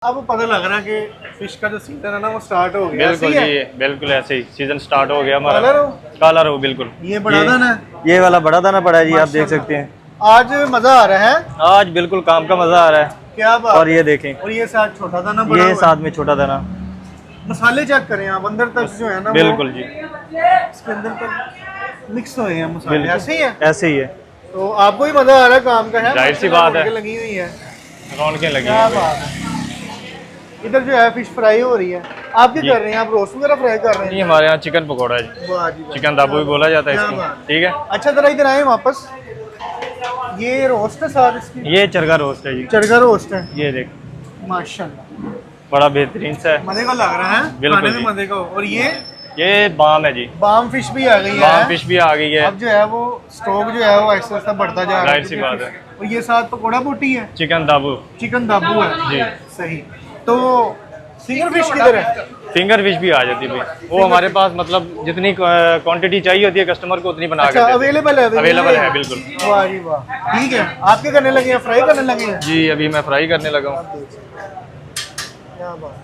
अब पता लग रहा है कि फिश का जो सीजन है ना वो स्टार्ट हो गया। बिल्कुल जी, बिल्कुल ऐसे ही सीजन स्टार्ट हो गया हमारा। काला काला रोहू बिल्कुल। ये बड़ा दाना है, ये वाला बड़ा दाना पड़ा है जी, आप देख सकते हैं। आज मजा आ रहा है, आज बिल्कुल काम का मजा आ रहा है। क्या बात। और ये देखें, और ये साथ छोटा दाना बड़ा ये हुआ है। साथ में छोटा दाना। मसाले चेक करें आप, अंदर तक जो है ना बिल्कुल जी, इसके अंदर तक मिक्स हुए हैं मसाले, ऐसे ही है। ऐसे ही है। तो आपको भी मजा आ रहा है काम का है, जाहिर सी बात है, लगी हुई है, रौनकें लगी क्या हैं। बात है। इधर जो है फिश फ्राई हो रही है, आप क्या कर रहे हैं? आप रोस्ट वगैरह फ्राई कर रहे ये हैं? हमारे यहाँ चिकन पकौड़ा है जी, वाह जी वाह। चिकन दाबू भी बोला जाता है क्या इसको। बात। ठीक है, अच्छा जरा इधर आए वापस, ये रोस्ट है साथ इसकी, ये चरगा रोस्ट है जी। चरगा रोस्ट है, ये देख, माशाल्लाह बड़ा बेहतरीन सा है, मजे का लग रहा है, बिल्कुल खाने में जी। मजे का। और ये बाम है जी, बाम फिश भी आ गई है। बाम फिश भी आ गई है। अब जो है वो स्टॉक जो है वो ऐसा ऐसा बढ़ता जा रहा है। जाहिर सी बात है। और ये साथ पकोड़ा बोटी है, चिकन दाबू चिकन दाबू है जी। सही। तो फिंगर फिश किधर है? फिंगर फिश भी आ जाती है भाई, वो हमारे पास मतलब जितनी क्वांटिटी चाहिए होती है कस्टमर को उतनी बना अच्छा कर अवेलेबल है? अवेलेबल है बिल्कुल। वाह जी वाह, ठीक है। आप क्या करने लगे हैं? फ्राई करने लगे हैं? जी अभी मैं फ्राई करने लगा हूँ। क्या बात।